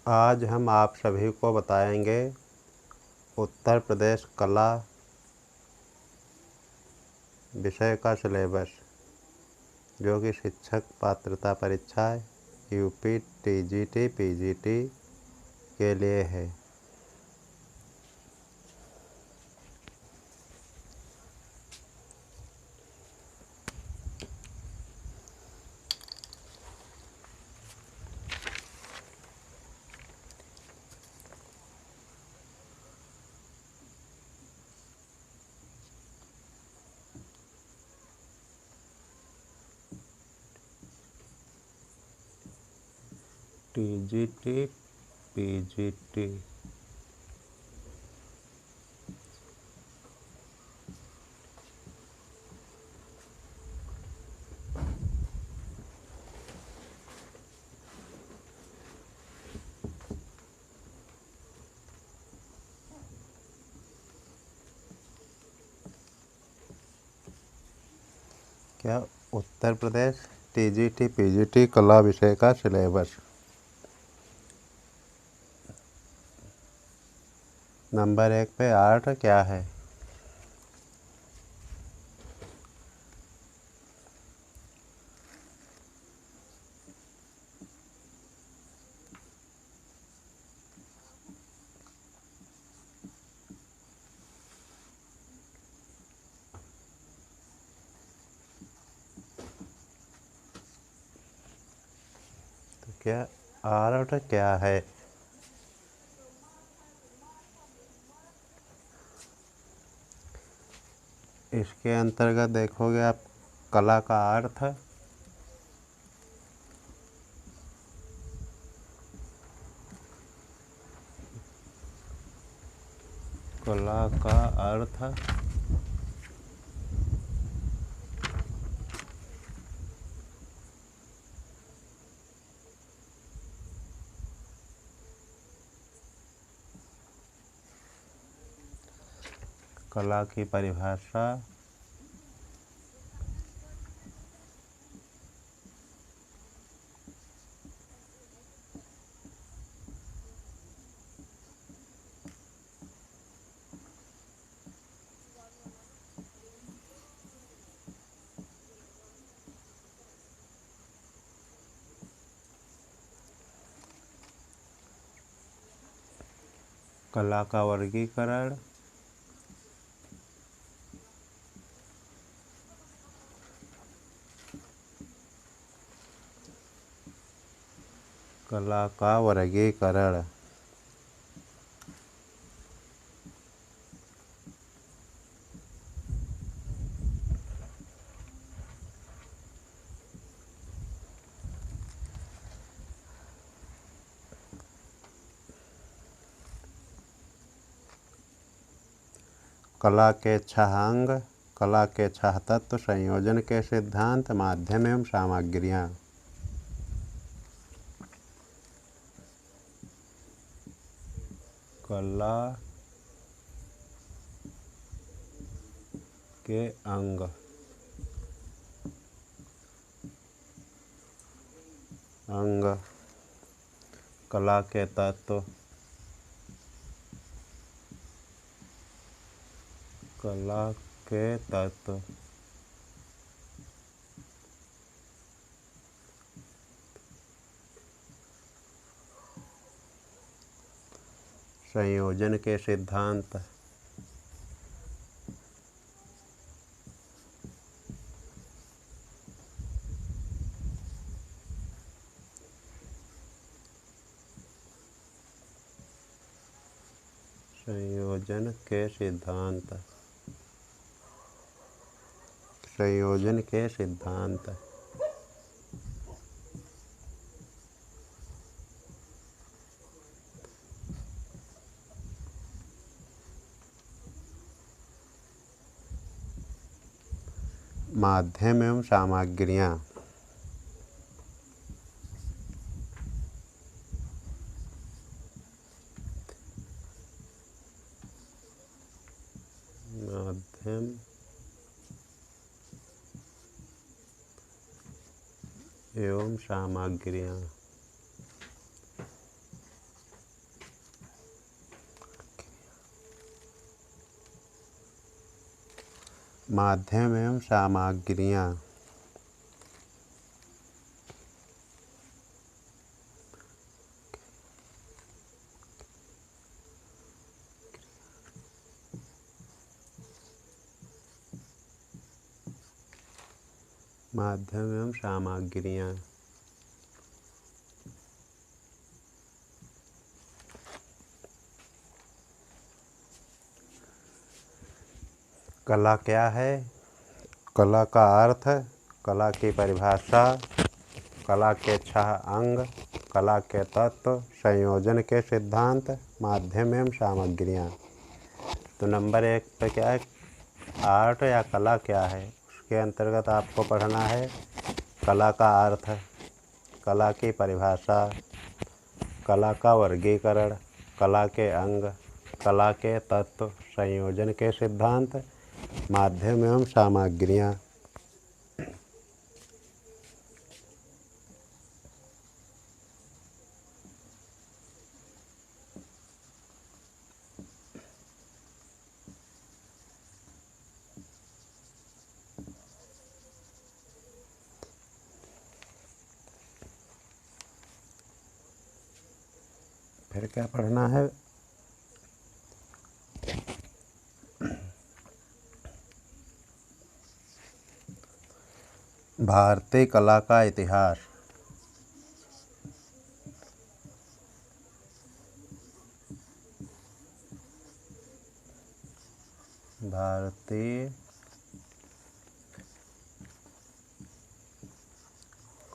आज हम आप सभी को बताएंगे उत्तर प्रदेश कला विषय का सिलेबस, जो कि शिक्षक पात्रता परीक्षा यूपी, टीजीटी, पीजीटी के लिए है। टीजीटी, पीजीटी क्या उत्तर प्रदेश टीजीटी, पीजीटी कला विषय का सिलेबस। नंबर 1 पे आर्ट क्या है? तो क्या आर्ट क्या है? इसके अंतर्गत देखोगे आप कला का अर्थ, कला का अर्थ कला की परिभाषा, कला का वर्गीकरण, कला का वर्गीकरण, कला के छह अंग, कला के छह तत्व, संयोजन के सिद्धांत, माध्यम एवं सामग्रियाँ। कला के अंग, कला के तत्व, कला के तत्व, संयोजन के सिद्धांत, संयोजन के सिद्धांत, संयोजन के सिद्धांत, माध्यम एवं सामग्रियाँ। माध्यम एवं सामग्रियाँ। माध्यम एवं सामग्रियाँ। माध्यम एवं सामग्रियाँ। कला क्या है? कला का अर्थ, कला की परिभाषा, कला के 6 अंग, कला के तत्व, संयोजन के सिद्धांत, माध्यम एवं सामग्रियाँ। तो नंबर 1 पे क्या है? आर्ट या कला क्या है? उसके अंतर्गत आपको पढ़ना है कला का अर्थ, कला की परिभाषा, कला का वर्गीकरण, कला के अंग, कला के तत्व, संयोजन के सिद्धांत, माध्यम एवं सामग्रियाँ। फिर क्या पढ़ना है? भारतीय कला का इतिहास। भारतीय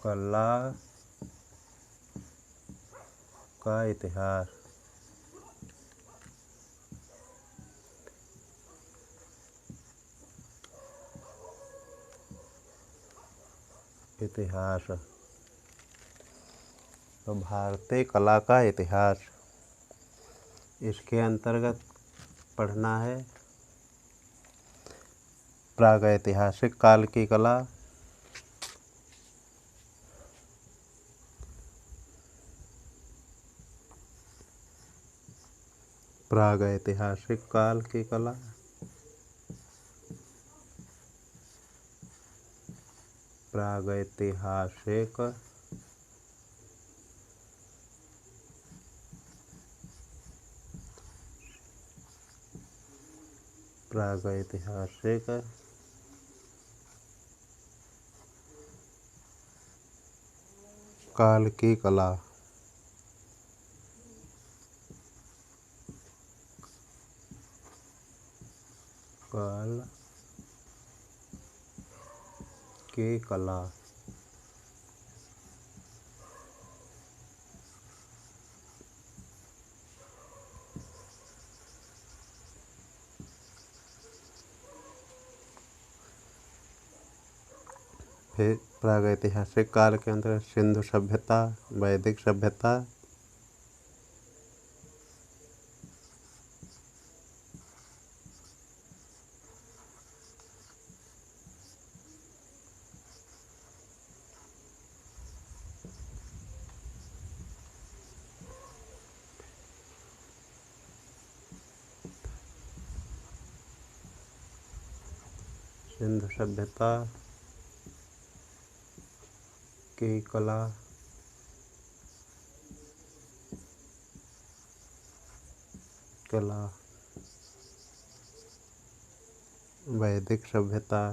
कला का इतिहास। इतिहास। तो भारतीय कला का इतिहास, इसके अंतर्गत पढ़ना है प्रागैतिहासिक काल की कला, प्रागैतिहासिक काल की कला, प्रागैतिहासिक प्रागैतिहासिक काल की कला। काल की कला। फिर प्रागैतिहासिक काल के अंतर्गत सिंधु सभ्यता, वैदिक सभ्यता, सिंधु सभ्यता की कला, वैदिक सभ्यता,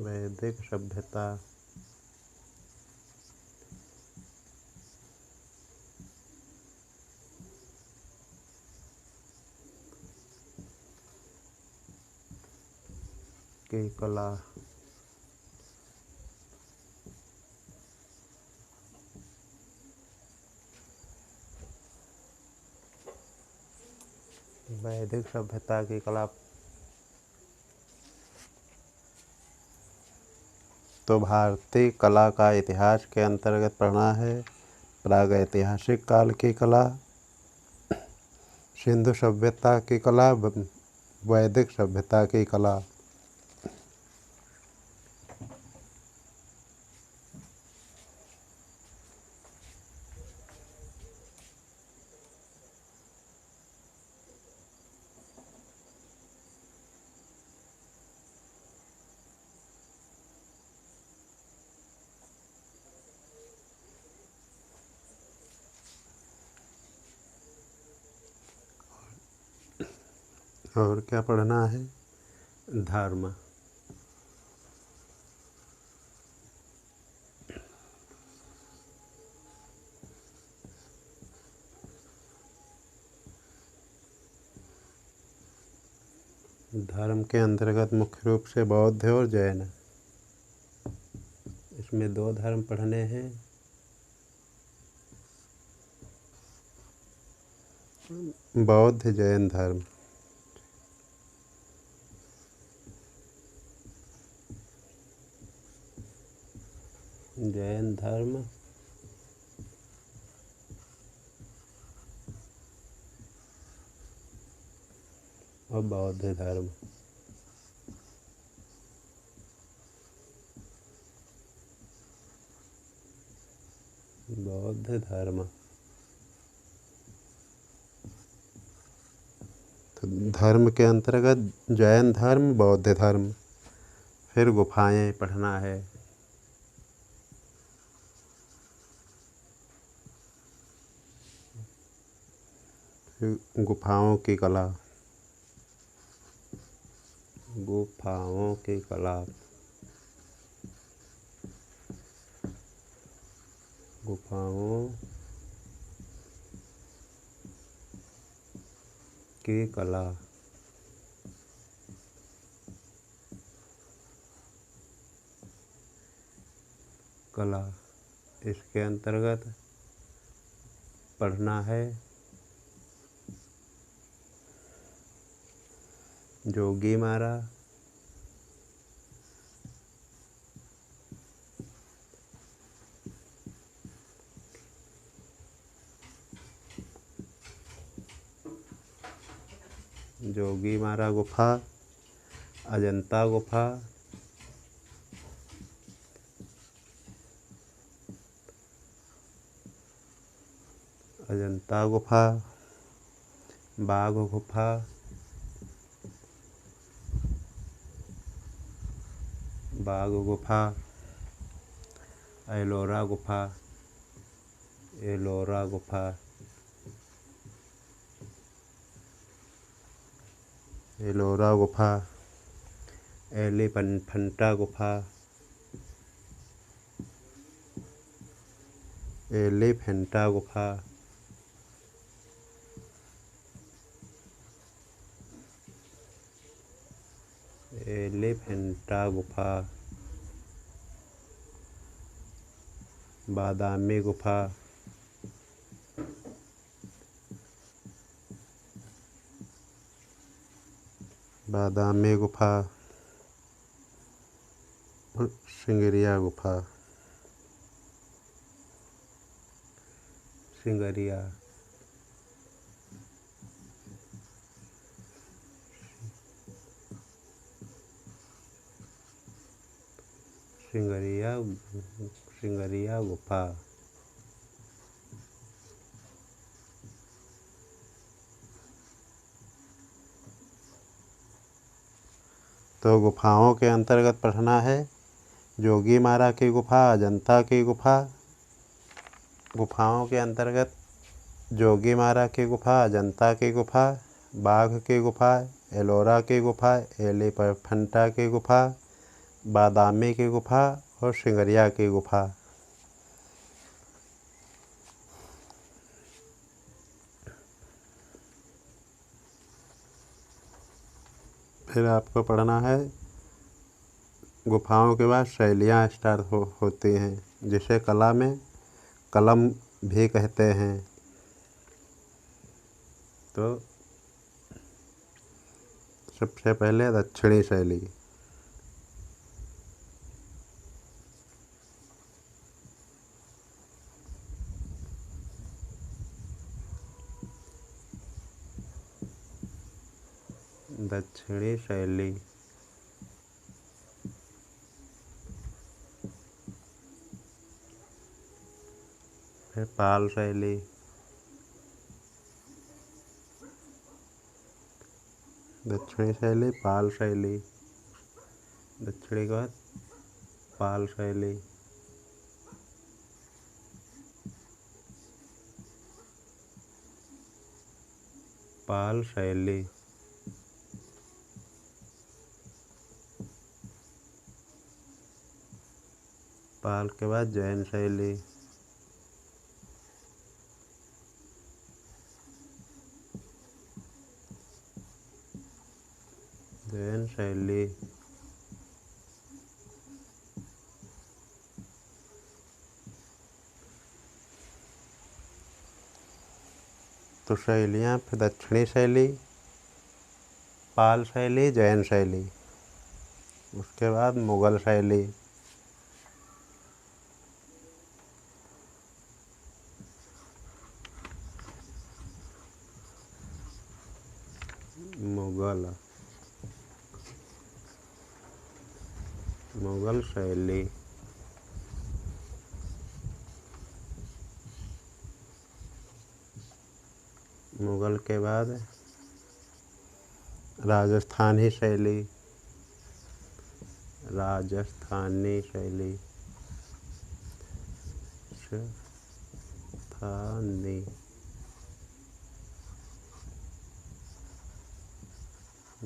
वैदिक सभ्यता, की कला। वैदिक सभ्यता की कला। तो भारतीय कला का इतिहास के अंतर्गत पढ़ना है प्रागैतिहासिक काल की कला, सिंधु सभ्यता की कला, वैदिक सभ्यता की कला। और क्या पढ़ना है? धर्म। धर्म के अंतर्गत मुख्य रूप से बौद्ध और जैन, इसमें 2 धर्म पढ़ने हैं। बौद्ध जैन धर्म। जैन धर्म और बौद्ध धर्म। बौद्ध धर्म। तो धर्म के अंतर्गत जैन धर्म, बौद्ध धर्म। फिर गुफाएं पढ़ना है। फिर गुफाओं की कला। गुफाओं की कला। गुफाओं की कला। कला, इसके अंतर्गत पढ़ना है जोगीमारा, जोगीमारा गुफा, अजंता गुफा, अजंता गुफा, बाघ गुफा, बाघ गुफा, एलोरा गुफा, एलोरा गुफा, एलोरा गुफा, एलिफंटा गुफा, एलिफेंटा गुफा, एलिफेंटा गुफा, बादामी गुफा, बादामी गुफा, सिंगरिया गुफा, सिंगरिया, सिंगरिया, सिंगरिया गुफा। तो गुफाओं के अंतर्गत पढ़ना है जोगीमारा की गुफा, अजंता की गुफा। गुफाओं के अंतर्गत जोगीमारा की गुफा, अजंता की गुफा, बाघ की गुफा, एलोरा की गुफा, एलिफंटा की गुफा, बादामी की गुफा और सिंगरिया की गुफा। फिर आपको पढ़ना है गुफाओं के बाद शैलियाँ स्टार्ट होती हैं, जिसे कला में कलम भी कहते हैं। तो सबसे पहले दक्षिणी शैली। दक्षिणी शैली। फिर पाल शैली। दक्षिणी शैली, पाल शैली। दक्षिणी के बाद पाल शैली। पाल शैली। पाल के बाद जैन शैली, जैन शैली। तो शैलियाँ फिर दक्षिणी शैली, पाल शैली, जैन शैली। उसके बाद मुग़ल शैली, मुग़ल शैली। मुग़ल के बाद राजस्थानी शैली, राजस्थानी शैली,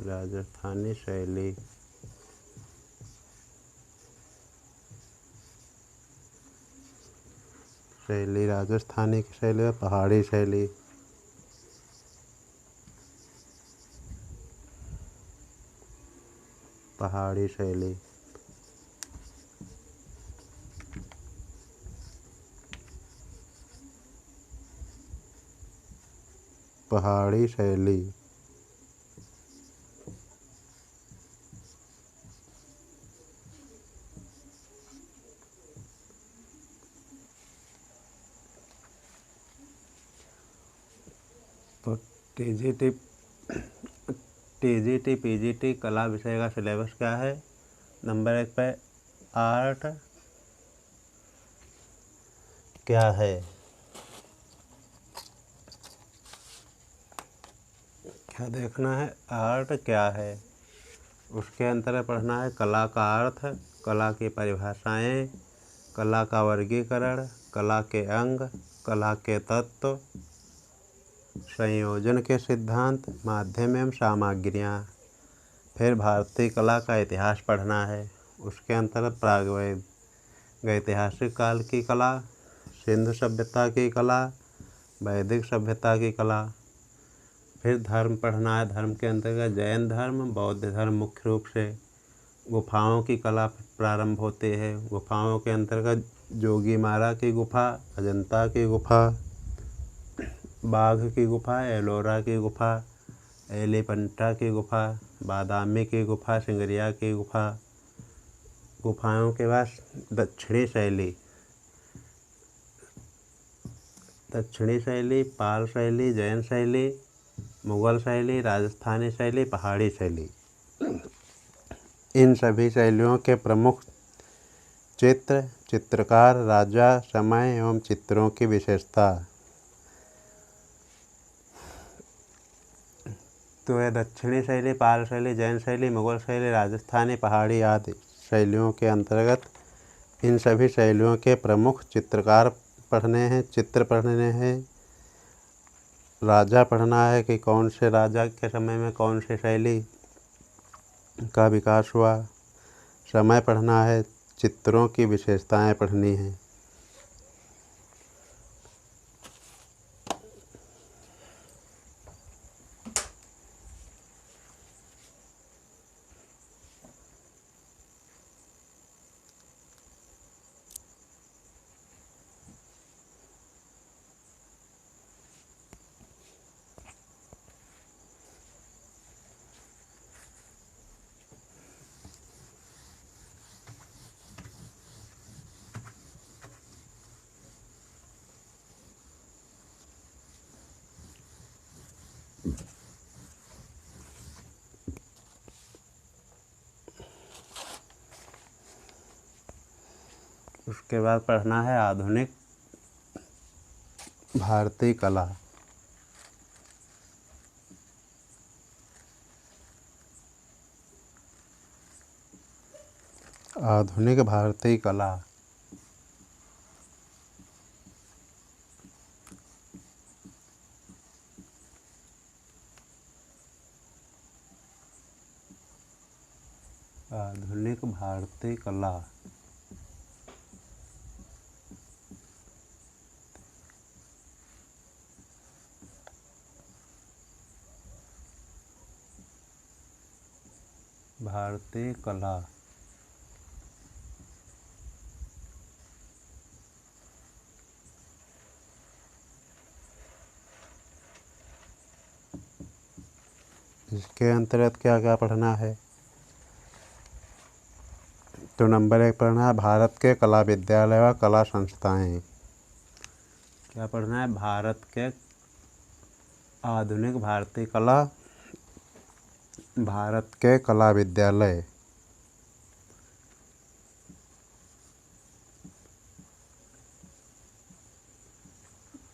राजस्थानी शैली। शैली राजस्थानी की शैली है। पहाड़ी शैली, पहाड़ी शैली। पहाड़ी शैली। तो टीजीटी पीजीटी कला विषय का सिलेबस क्या है? नंबर 1 पे आर्ट क्या है, क्या देखना है? आर्ट क्या है। उसके अंतर्गत पढ़ना है कला का अर्थ, कला की परिभाषाएं, कला का वर्गीकरण, कला के अंग, कला के तत्व, संयोजन के सिद्धांत, माध्यम एवं सामग्रियाँ। फिर भारतीय कला का इतिहास पढ़ना है। उसके अंतर्गत प्रागैतिहासिक काल की कला, सिंधु सभ्यता की कला, वैदिक सभ्यता की कला। फिर धर्म पढ़ना है। धर्म के अंतर्गत जैन धर्म, बौद्ध धर्म मुख्य रूप से। गुफाओं की कला प्रारंभ होती है। गुफाओं के अंतर्गत जोगीमारा की गुफा, अजंता की गुफा, बाघ की गुफा, एलोरा की गुफा, एलिफेंटा की गुफा, बादामी की गुफा, सिंगरिया की गुफा। गुफाओं के बाद दक्षिणी शैली, दक्षिणी शैली, पाल शैली, जैन शैली, मुग़ल शैली, राजस्थानी शैली, पहाड़ी शैली। इन सभी शैलियों के प्रमुख चित्र, चित्रकार, राजा, समय एवं चित्रों की विशेषता। तो यह दक्षिणी शैली, पाल शैली, जैन शैली, मुग़ल शैली, राजस्थानी, पहाड़ी आदि शैलियों के अंतर्गत इन सभी शैलियों के प्रमुख चित्रकार पढ़ने हैं, चित्र पढ़ने हैं, राजा पढ़ना है कि कौन से राजा के समय में कौन सी शैली का विकास हुआ, समय पढ़ना है, चित्रों की विशेषताएं पढ़नी हैं। उसके बाद पढ़ना है आधुनिक भारतीय कला। आधुनिक भारतीय कला। आधुनिक भारतीय कला। भारतीय कला। इसके अंतर्गत क्या क्या पढ़ना है? तो नंबर 1 पढ़ना है भारत के कला विद्यालय व कला संस्थाएं। क्या पढ़ना है? भारत के आधुनिक भारतीय कला, भारत के कला विद्यालय,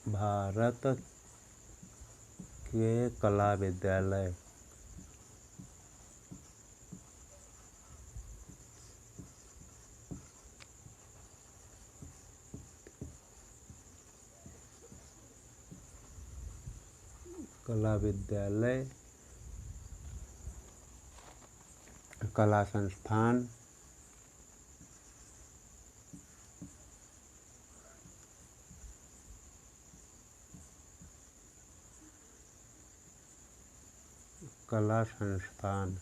भारत के कला विद्यालय, कला विद्यालय, कला संस्थान, कला संस्थान,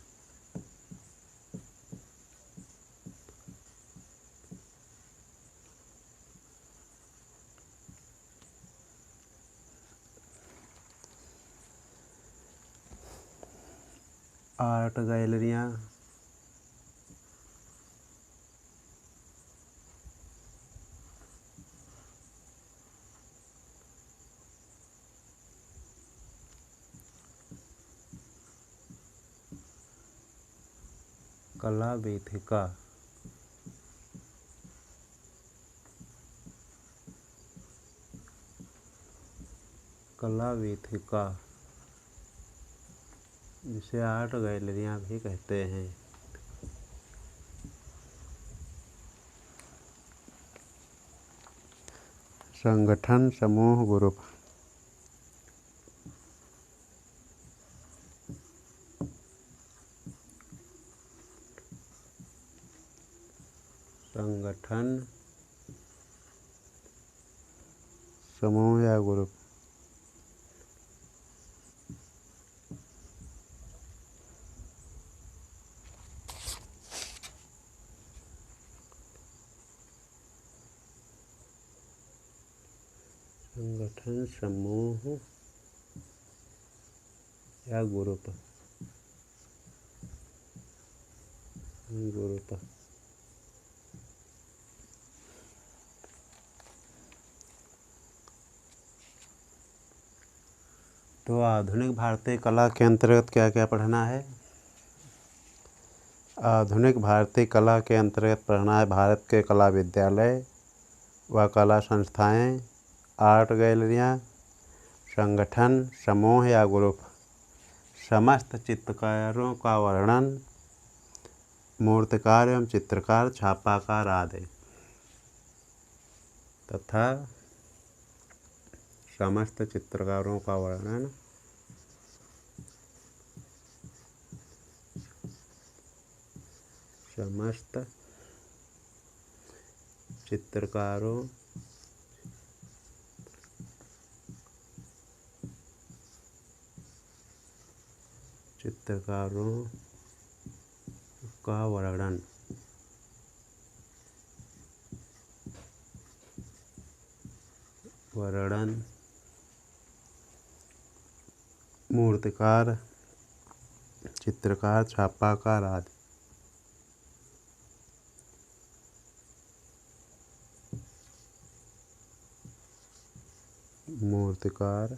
आर्ट गैलरियाँ, कला वेदिका, कला वेदिका, जिसे आर्ट गैलरियाँ भी कहते हैं। संगठन, समूह, ग्रुप। संगठन, समूह या ग्रुप। संगठन, समूह या ग्रुप। ग्रुप। तो आधुनिक भारतीय कला के अंतर्गत क्या क्या पढ़ना है? आधुनिक भारतीय कला के अंतर्गत पढ़ना है भारत के कला विद्यालय व कला संस्थाएं, आर्ट गैलरियाँ, संगठन, समूह या ग्रुप, समस्त चित्रकारों का वर्णन, मूर्तिकार एवं चित्रकार, छापाकार आदि, तथा समस्त चित्रकारों का वर्णन, समस्त चित्रकारों का वर्णन, मूर्तिकार, चित्रकार, छापाकार आदि। मूर्तिकार,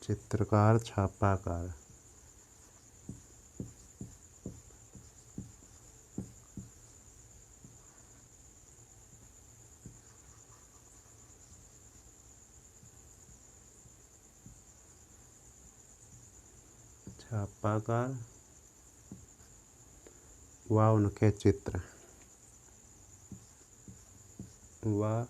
चित्रकार, छापाकार। छापाकार व उनके चित्र। व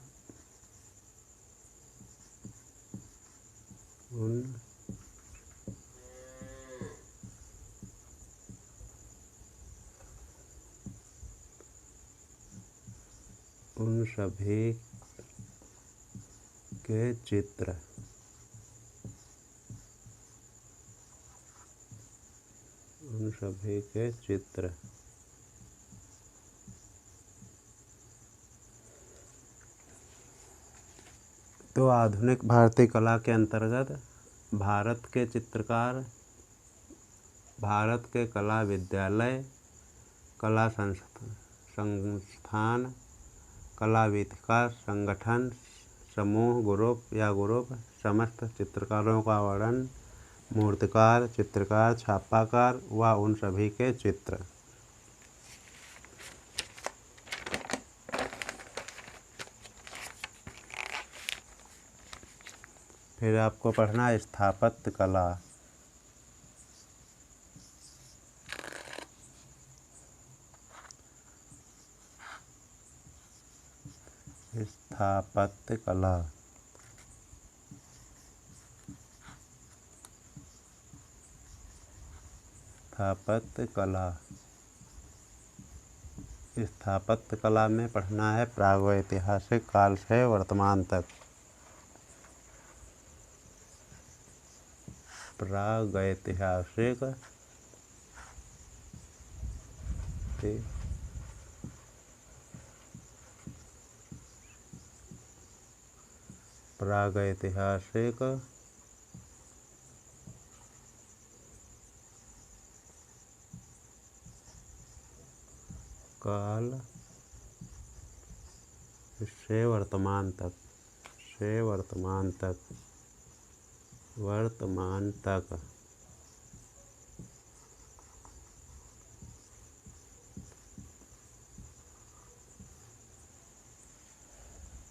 उन सभी के चित्र। उन सभी के चित्र। तो आधुनिक भारतीय कला के अंतर्गत भारत के चित्रकार, भारत के कला विद्यालय, कला संस्थान, कला वीथिका संगठन, समूह, ग्रुप, समस्त चित्रकारों का वर्णन, मूर्तिकार, चित्रकार, छापाकार व उन सभी के चित्र। फिर आपको पढ़ना स्थापत्य कला। स्थापत्य कला। स्थापत्य कला। स्थापत्य कला में पढ़ना है प्रागैतिहासिक काल से वर्तमान तक। प्रागैतिहासिक प्रागैतिहासिक काल से वर्तमान तक। से वर्तमान तक। वर्तमान तक।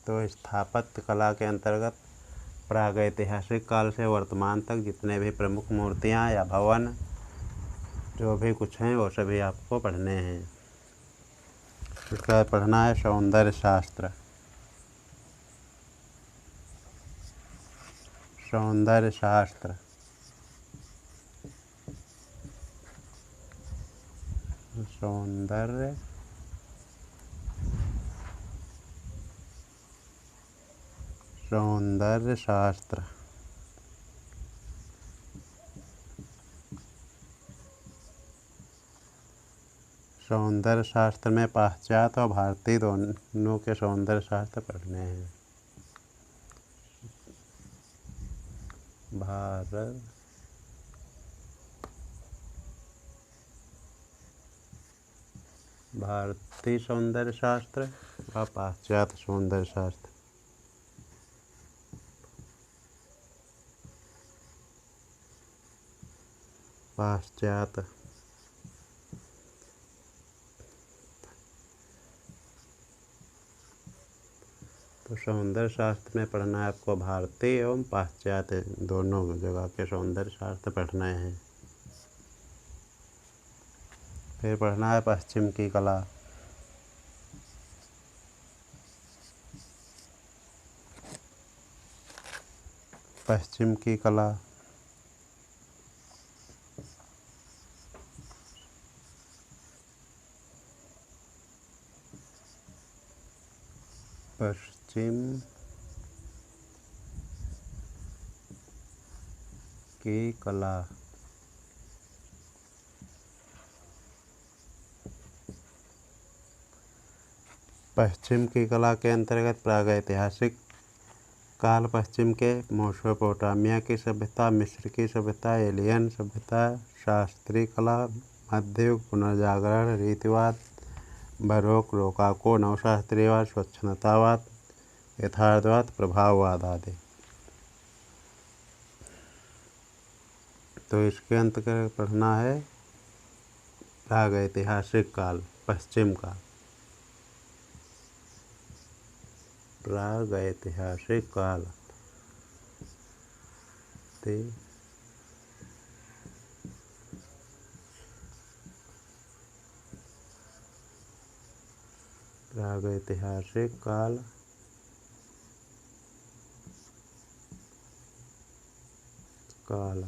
तो स्थापत्य कला के अंतर्गत प्रागैतिहासिक काल से वर्तमान तक जितने भी प्रमुख मूर्तियाँ या भवन जो भी कुछ हैं वो सभी आपको पढ़ने हैं। इसका पढ़ना है सौंदर्य शास्त्र। सौंदर्य शास्त्र। सौंदर्य सौंदर्य शास्त्र। सौंदर्य शास्त्र में पाश्चात्य और भारतीय दोनों के सौंदर्य शास्त्र पढ़ने हैं। भारतीय सौंदर्य शास्त्र व पाश्चात्य सौंदर्य शास्त्र। पाश्चात्य। तो सौंदर्य शास्त्र में पढ़ना है आपको भारतीय एवं पाश्चात्य दोनों जगह के सौंदर्य शास्त्र पढ़ने हैं। फिर पढ़ना है पश्चिम की कला। पश्चिम की कला। पश्चिम की कला। पश्चिम की कला के अंतर्गत प्रागैतिहासिक काल, पश्चिम के मेसोपोटामिया की सभ्यता, मिस्र की सभ्यता, एलियन सभ्यता, शास्त्रीय कला, मध्ययुग, पुनर्जागरण, रीतिवाद, बरोक, रोकाको, नवशास्त्रीयवाद, स्वच्छंदतावाद, यथार्थवाद, प्रभाववाद आदि। तो इसके अंतर्गत पढ़ना है प्रागैतिहासिक काल, पश्चिम का। प्रागैतिहासिक काल। प्रागैतिहासिक काल काल,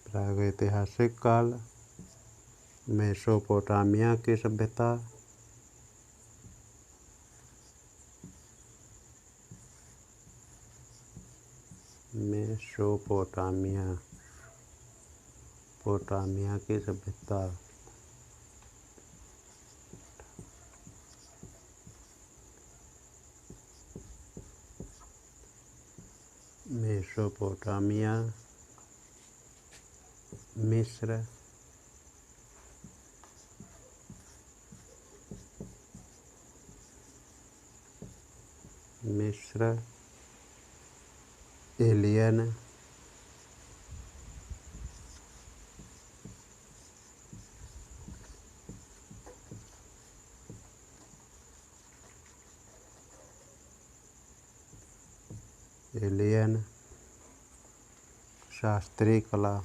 प्रागैतिहासिक काल, मेसोपोटामिया की सभ्यता, पोटामिया की सभ्यता, मेसोपोटामिया, मिस्र, एलियन, शास्त्रीय कला,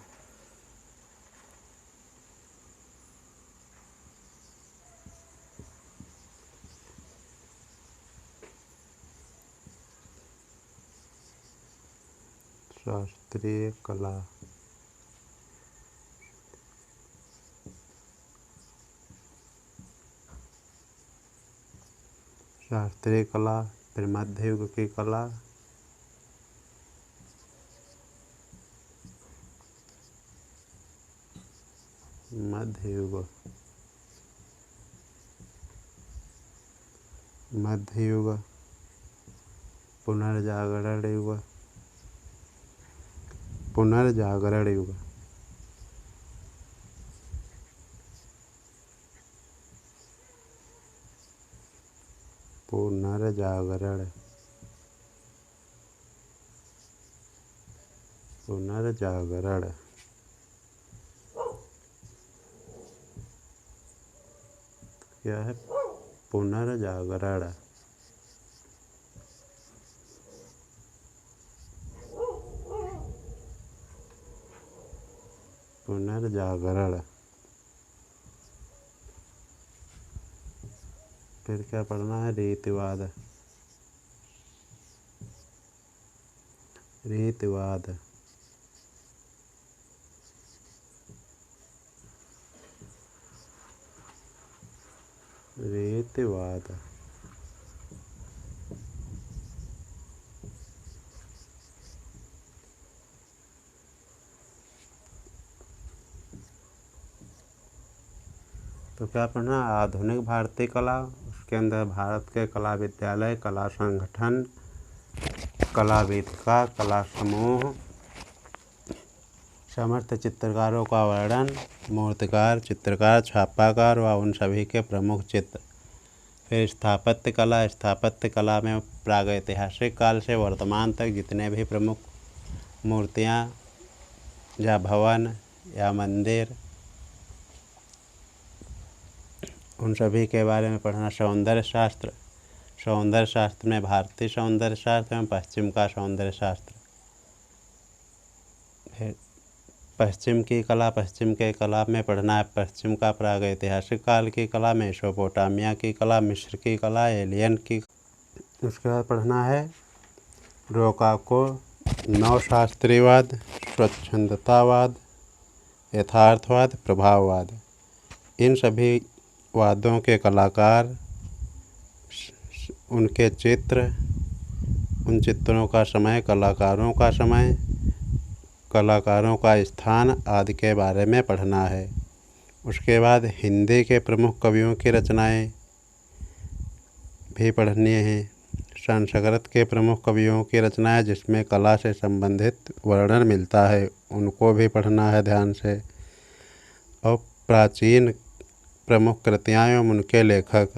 शास्त्रीय कला, शास्त्रीय कला, फिर मध्य युग की कला, मध्य युग, पुनर्जागरण युग, पुनर्जागरण युग, पुनर्जागरण, पुनर्जागरण, क्या है पुनर्जागरण? पुनर्जागरण। फिर क्या पढ़ना है? रीतिवाद, रीतिवाद, रीतिवाद, तो क्या पढ़ना? आधुनिक भारतीय कला, उसके अंदर भारत के कला विद्यालय, कला संगठन, कला वेदिका, कला समूह, समर्थ चित्रकारों का वर्णन, मूर्तिकार, चित्रकार, छापाकार व उन सभी के प्रमुख चित्र। फिर स्थापत्य कला, स्थापत्य कला में प्रागैतिहासिक काल से वर्तमान तक जितने भी प्रमुख मूर्तियाँ या भवन या मंदिर, उन सभी के बारे में पढ़ना। सौंदर्य शास्त्र, सौंदर्य शास्त्र में भारतीय सौंदर्य शास्त्र एवं पश्चिम का सौंदर्य शास्त्र। फिर पश्चिम की कला, पश्चिम के कला में पढ़ना है पश्चिम का प्रागैतिहासिक काल की कला, मेसोपोटामिया की कला, मिस्र की कला, एलियन की। उसके बाद पढ़ना है रोकाको, नवशास्त्रीयवाद, स्वच्छंदतावाद, यथार्थवाद, प्रभाववाद। इन सभी वादों के कलाकार, उनके चित्र, उन चित्रों का समय, कलाकारों का समय, कलाकारों का स्थान आदि के बारे में पढ़ना है। उसके बाद हिंदी के प्रमुख कवियों की रचनाएं भी पढ़नी हैं। संस्कृत के प्रमुख कवियों की रचनाएं जिसमें कला से संबंधित वर्णन मिलता है, उनको भी पढ़ना है ध्यान से। और प्राचीन प्रमुख कृतियाँ एवं उनके लेखक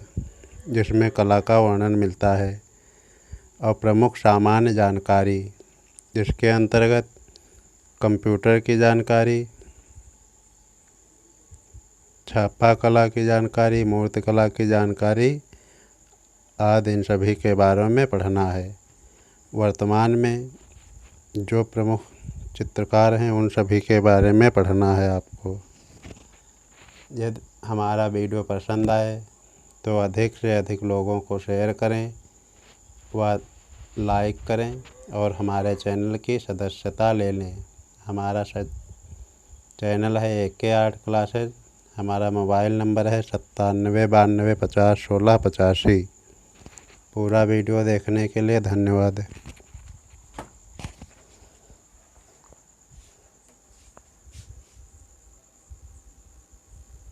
जिसमें कला का वर्णन मिलता है। और प्रमुख सामान्य जानकारी जिसके अंतर्गत कंप्यूटर की जानकारी, छापा कला की जानकारी, मूर्ति कला की जानकारी आदि, इन सभी के बारे में पढ़ना है। वर्तमान में जो प्रमुख चित्रकार हैं उन सभी के बारे में पढ़ना है आपको। यदि हमारा वीडियो पसंद आए तो अधिक से अधिक लोगों को शेयर करें व लाइक करें और हमारे चैनल की सदस्यता ले लें। हमारा चैनल है AK आर्ट क्लासेज। हमारा मोबाइल नंबर है 9792501685। पूरा वीडियो देखने के लिए धन्यवाद।